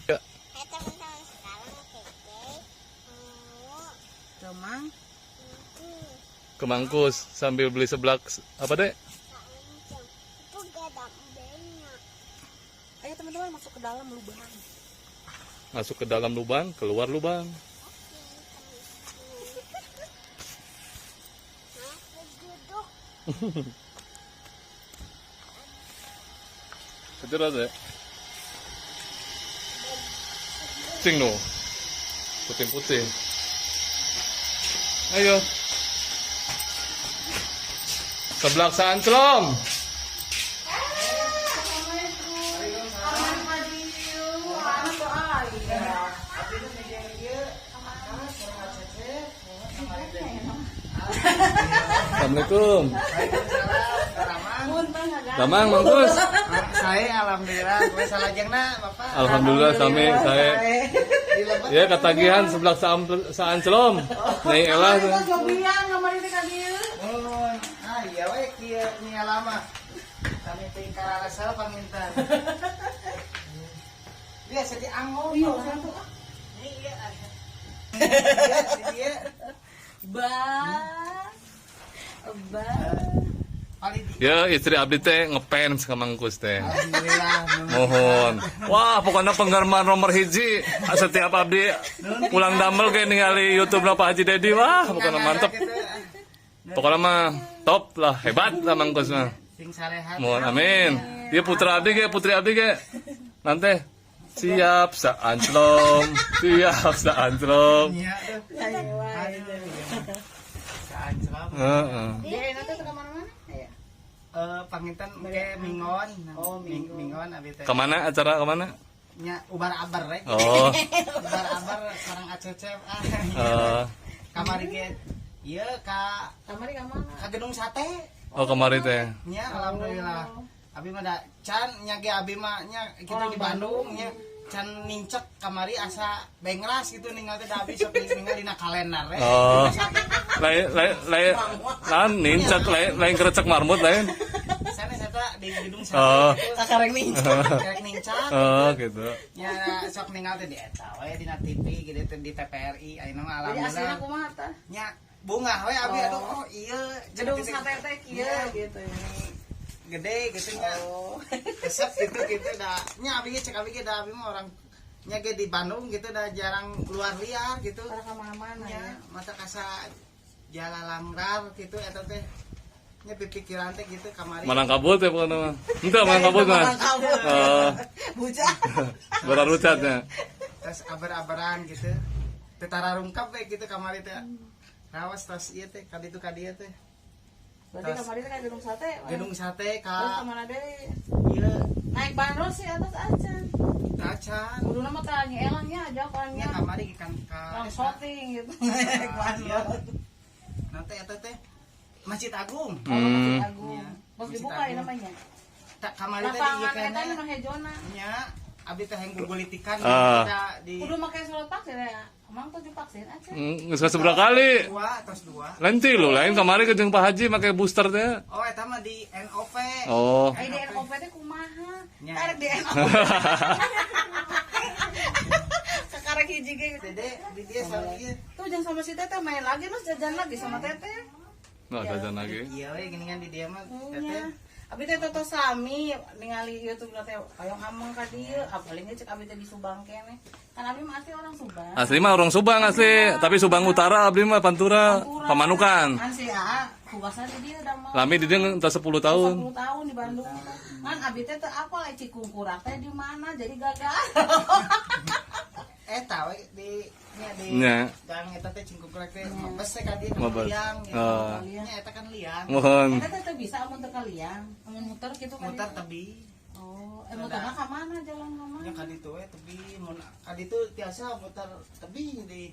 Ya. Teman-teman sekarang mau Kemang. Ke Mangkus sambil beli seblak apa deh? itu gak ada udahnya. Ayo teman-teman masuk ke dalam lubang. Masuk ke dalam lubang, keluar lubang. Duduk. Itu aja. Puting no. Puting-puting. Ayo. Seblak Sanclom. Assalamualaikum. Damang Mangkus. Saya alhamdulillah gue salah jengna Bapak. Alhamdulillah saya ya ketagihan seblak Sanclom. Nyai Ella. Iya we kieu nya lama. Kami teh karasa pamintan. Biasa di anggo. Iya, iya. Iya. Ya istri abdi teh ngefans ka Mangkus teh. Alhamdulillah. Mohon. Wah, pokoknya penggemar nomor hiji. Setiap abdi pulang damel kayak ningali YouTube Pak Haji Dedi. Wah, pokoknya mantep. Pokoknya mah top lah, hebat lah Mangkus mah. Sing sarehat. Mohon amin. Dia putra abdi ge, putri abdi ge. Nanti siap Sanclom, siap Sanclom. Iya. Sanclom. Heeh. Dia nanti ke mana-mana? Ayo. Panginten ge Mingon. Oh, Mingon abi teh. Kemana acara kemana? Nya ubar-abar rek. Oh, Ubar-abar sareng acecep. Kamari ge ieu ka Kamari ka mana? ka gedung sate. oh kemarin teh. Nya alhamdulillah. Abi mah da can nya ge abi mah nya kitu di Bandung nya can nincek kamari asa bengras gitu ninggal teh da abi sok ninggal dina kalender we. Oh, lain nincak lain kerecek marmut lain. Sana eta di gedung Oh. sate. Sakareng nincak. Karek nincak. Oh, gitu. Nya sok ninggal teh di eta we dina TV gitu teh di TVRI ayeuna mah Jadi aslinya alhamdulillah. kumaha tah? Nya bunga we abi aduh oh iya Gedung sate teh kieu gitu ya. Gede gitu nya. Kesep gitu dah. Nya abi ge cek abi ge da abi mah orang nya ge di Bandung gitu dah jarang keluar liar gitu. Para kemana-mana ya. Nya mata kasa jalalanggar gitu eta teh. Nya pikiran teh gitu kamari. Manang kabut ya pokoknya mah. Ente manang kabut mah. Oh, Bujang. berat-beratnya. Terus aber-aberan gitu. Teu tara rungkap we gitu kamari teh. Rawas tas ieu teh ka ditu ka dieu teh. Berarti kamari teh ka gedung sate. Gedung sate Terus ka kemana deui? ieu Naik bandros sih atas aja. kacan. Kudu nama teh elangnya aja Nya orangnya. kamari ikan Yang ka shooting gitu. Naik bandros. nanti eta teh Masjid Agung. Kalau Masjid Agung. Iya. Terus Masjid dibuka Agung. ya namanya. Tak kamari teh di Lapangan ieu eta keneh. nu hejona. Nya abi teh hayang gugulitikan Ah. di Kudu make surat vaksin ya. Emang tuh divaksin aja. Geus seberapa kali? dua atas dua. Lain ti lu, lain kemarin ke jeung Pak Haji make booster teh. Oh eta mah di NOV. Oh. Ai di NOP teh kumaha? Nya. Karek di NOP. Sekarang hiji ge. Dede di dia sama ieu. Tuh jangan sama si Teteh main lagi terus jajan lagi sama Teteh. Nah, jajan lagi. Iya we geuningan di dia mah Nya. teteh. Abi teh toto sami ningali YouTube teh hayang ameng ka dieu, apalagi cek abi teh di Subang kene. Kan abi mah asli orang Subang. Asli mah orang Subang asli, tapi Subang Utara abdi mah Pantura, Pamanukan. Kan si Aa, tugasna di dieu da mah. Lami di dia entah 10 tahun. 10 tahun di Bandung. Kan abi teh teu apal Cikungkurak teh di mana jadi gagal. Eta we di nya di Nya. gang eta teh cingkukurek teh mabes teh ka dieu Mabes. liang gitu. Oh. Nya eta kan liang. Mohon. Eta teh bisa amun teu kalian, amun muter gitu kan. Muter tebi. Oh, muterna ka mana jalan ka mana? Nya ka ditu we tebi mun ka ditu tiasa muter tebi di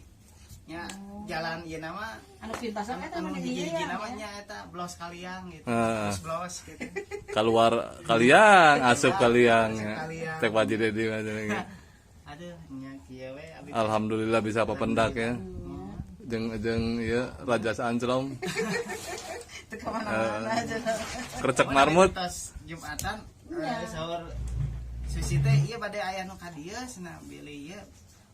nya jalan ieu nama Anu pintasan eta anu mah di hiji-hiji dieu. namanya eta blos kaliang gitu. Ah. Terus blos gitu. Keluar kaliang, asup kaliang. Asup Ya. kaliang. Tek Pak Haji Dedi mah cenah. Aduh nya kieu we abi Alhamdulillah bisa papendak ya. Jeung ieu Raja Sanclom. Teu ka mana-mana aja. Krecek marmut. Tos Jumatan Iya. sahur Susi teh iya bade aya nu ka dieu cenah beli ieu.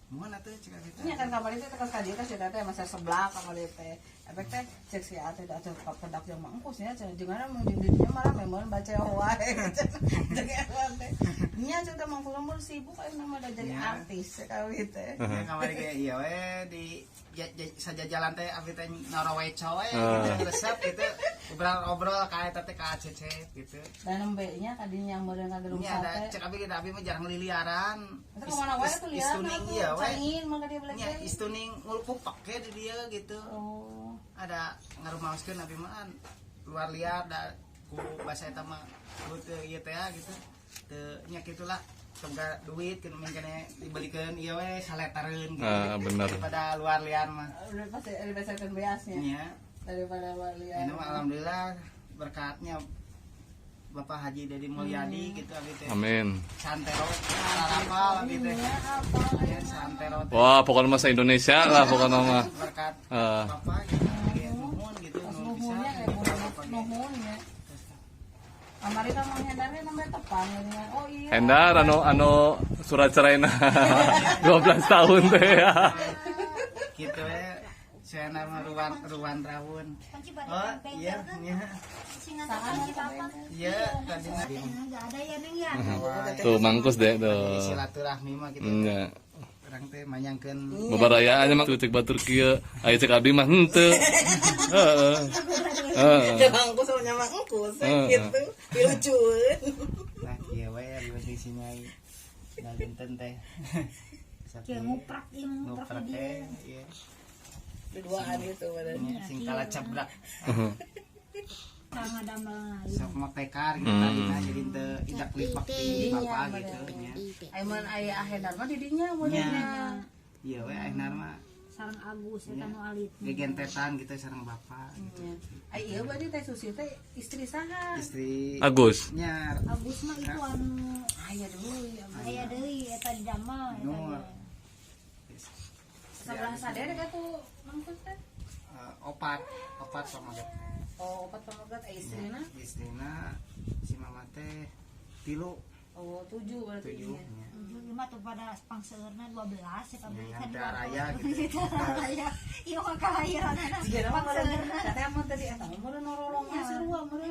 Mun atuh cek kita. Nya kan kamar itu tekan kadieu teh cenah teh masa sebelah kamar teh. Efek teh cek si ate da atuh pedak yang mangkus nya cenah jeung mun di dinya marah memang baca wae. Jeung ewan teh. Nya cenah teh mangkus mun sibuk aya mah da jadi artis kawin teh. Ya kamari ge iya we di saja jalan teh abdi teh naro weco we gitu resep gitu obrol ka eta teh ka cecep gitu. Dan nembe-nya tadinya yang meureun ka gedung Ini ada sate. cek abi kita abi mah jarang liliaran. Itu kemana wae tuh lihat Istuning tuh, iya we. cangin mah ka dia beli. Nya istuning ngulpuk pake di dia gitu. Oh. Ada ngarumaoskeun abi mah luar liar da ku bahasa eta mah ku teu ieu teh gitu. Teu nya kitulah tongga duit kena mengkene dibelikeun ieu we saletareun gitu. Bener. Daripada luar liar mah. Udah pasti dibesakeun beasnya. Nya Daripada walian. ini mah alhamdulillah berkatnya Bapak Haji Dedi Mulyadi gitu abi teh. Amin. Santero hafal abi teh. Ya apa? Ya santero teh. Wah, pokoknya masa Indonesia lah pokoknya mah. Berkat Ah. Bapak gitu. Ya nuhun gitu Pas nu bisa. nuhunnya kayak budak nuhunnya. Amari ka mah hendarnya nembe tepan ya. Oh iya. Hendar anu surat cerainya 12 tahun teh ya. Gitu ya. Saya nama Ruan Rawun. Oh iya iya. Iya tadi Enggak ada ya Neng ya. Tuh mangkus deh tuh. silaturahmi mah gitu. Nya. Orang teh manyangkeun Beberayaan mah cek batur kieu, aya cek abdi mah henteu. Heeh. Heeh. Bangkus sama nyamang engkus Heeh. gitu. Dilucueun. nah kieu we abi bisi nyai. Da dinten teh. Kayak nguprak ieu nguprak Ngoprak dia. teh iya. Duaan gitu badan. Sing kala cabrak. Kang ada mah. Sok mah tekar gitu tadina jadi teu idak lipak di bapak gitu nya. Aiman aya ahendar mah di dinya Nya. modelnya. Iya we akhirna mah Sareng Agus eta nu alit. gegentetan gitu sareng bapak gitu. Ai ieu berarti teh Susi teh istri saha? Istri Agus. nyar Agus mah itu anu Aya deui ya. aya deui eta di damel eta Nur. ge. Sebelah sadere ka tuh mangkus teh. Opat sama gitu. Oh, opat pamogat istrina. Istrina si mama teh 3 Oh, 7 berarti. 7 iya. nya. Lima tuh pada pangseurna 12 eta beli Nya kan ada raya gitu. raya. Ieu mah kahayaan anak. Jika nama meureun katanya mah tadi eta mah meureun nolongnya sarua meureun.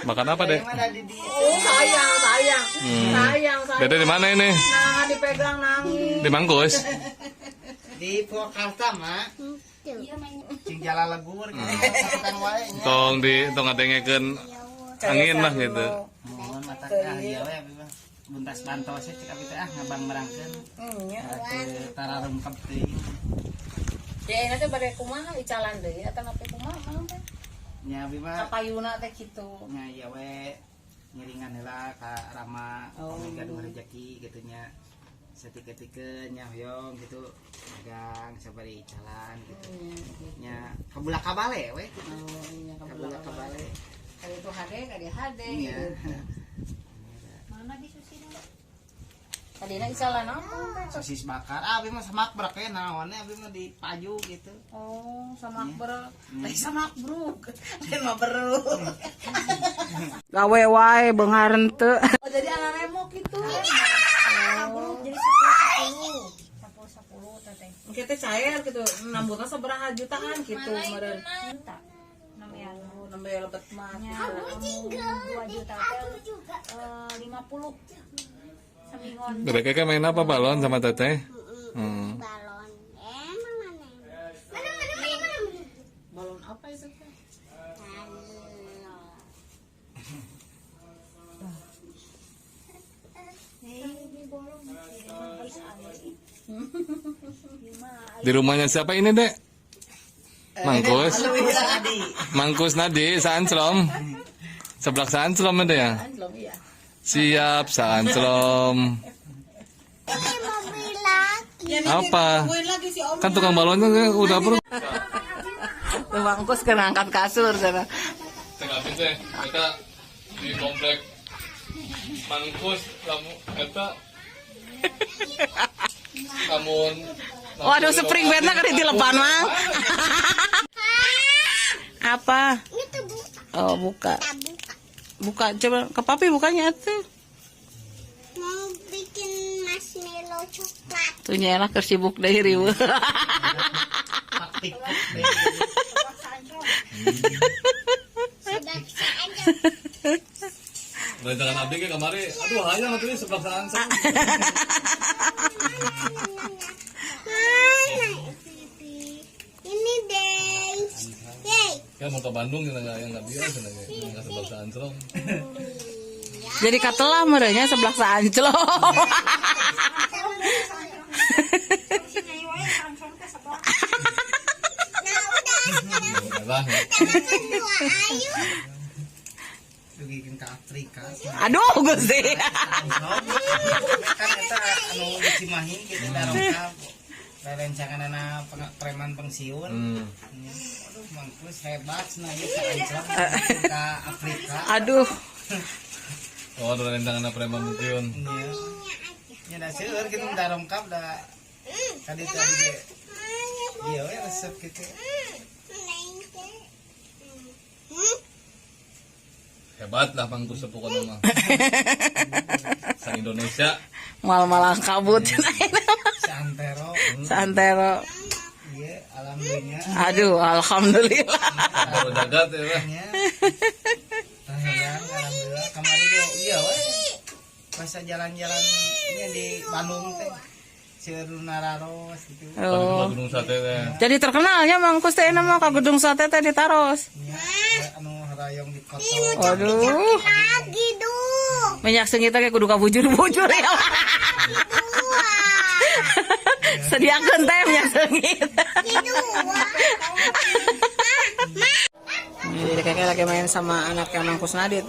Makan apa deh? Mana di di Oh, sayang. Sayang. Dede di mana ini? Nah, dipegang nangis. Di Mangkus. di Purwakarta mah Ieu main cing jala legur gitu. Kan wae nya. Tong ngadengekeun angin lah gitu. Mohon mata ieu we abi mah. Buntas bantos cek abi teh ngabang merangkeun. Nya. Teu tara rungkep teuing. Ya ini teh bade kumaha icalan deui eta napi kumaha mah teh. Nya abi mah Kapayuna teh kitu. nya ieu we ngiringan heula ka Rama Oh. Omega Dua Rezeki gitu nya. Satik-tikeun nya hoyong gitu dagang sabari jalan gitu. Nya kabula kabale we gitu. Oh, iya Kabula kabale. Kali itu hade, kali hade. Iya. mana di Susi na? Tadina icalan apa? Sosis bakar. Abi mah samak brake naonnya abi mah di paju gitu. Oh, sama akbar. Teh sama akbruk. Lain mah beruk. Gawe wae beungar henteu. Oh, jadi anak remok gitu. Kabur jadi 10 teh. Kita cair gitu, nambutna sabaraha jutaan gitu meureun. Juta. Namanya Oh, nembe lebet mah. 2 juta teh 50 samingon. Mereka kan main apa balon sama teteh? Balon. Balon apa itu? Di bolong. Di rumahnya siapa ini, Dek? Mangkus. Mangkus Nadi, Saanclom. Sebelah Saanclom ada ya? Belum iya. Siap, Saanclom. Apa? Kan tukang balonnya udah perlu. Mangkus kena angkat kasur sana. Tapi teh, kita di komplek Mangkus, kamu eta namun Waduh, spring bednya kan di depan mah. Apa? Oh, buka. Buka, coba ke papi bukanya tuh. coklat. Tuh nyela keur sibuk deui riweuh. Praktik deh. Sudah saja. Rencangan abdi ke kamari. Aduh, hayang atuh sebelah sana. Ini deh. Hey. Ya mau ke Bandung yang nggak biasa nggak sebelah sana Anclong. Jadi katelah merenya sebelah Anclong. Lah. Ayo. Dugikeun ka Afrika. Aduh Gusti. Kan eta anu di Cimahi kitu darongkap. Rencanganana preman pensiun. Aduh mangkus hebat nah ieu ka Anclong ka Afrika. Aduh. Oh, ada rencangan preman mungkin. Iya. Nya da seueur kitu darongkap da tadi ge. Iya we resep kitu. Hebat lah mangkus sepukan mah. Sa Indonesia. Mal-malang kabut. Santero. Santero. Iya, alhamdulillah. Aduh, alhamdulillah. Baru jagat ya lah. Nya. Sayang, alhamdulillah kemarin ge iya we. Pas jalan-jalannya di Bandung teh. Seueur nararos gitu. Oh. Gunung Sate teh. Jadi terkenalnya Mangkus teh nama ka Gedung Sate teh ditaros. Nya, anu harayong di kota. Aduh. Lagi duh. Minyak sengit teh kudu kabujur-bujur ya. Sediakeun teh minyak sengit. Jadi kakek lagi main sama anaknya Mangkus Nadit.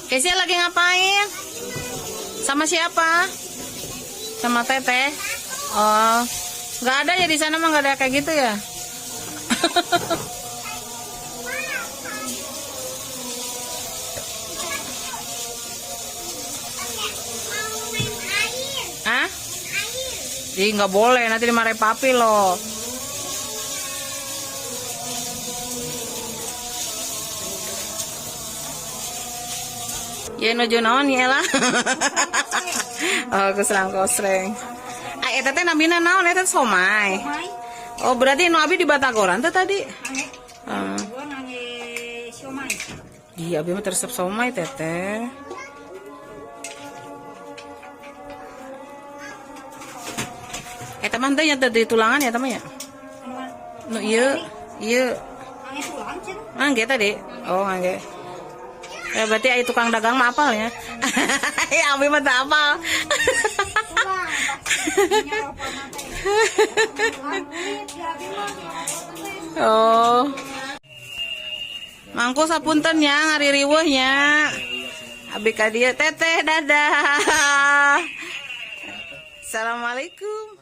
Kesia lagi ngapain? Sama siapa? Sama Teteh. Oh, nggak ada ya di sana mah nggak ada kayak gitu ya. Hah? Ih nggak boleh nanti dimarahin papi loh. Ya nuju naon ya lah. Oh keserang kosreng. Ah eta teh nabina naon eta somai. Oh berarti nu abi di Batagoran teh tadi. Gua nanya siomay. Iya abi mah resep somai teteh. Eta mah teh nya teh di tulangan ya teman ya. Nu ieu Nanya tulang cen. Angge tadi. Oh angge. Berarti ai tukang dagang mah apal ya. Ya abi mah teu apal. Oh. Mangku sapunten nya ngari riweuh nya. Abi ka dieu teteh dadah. Assalamualaikum.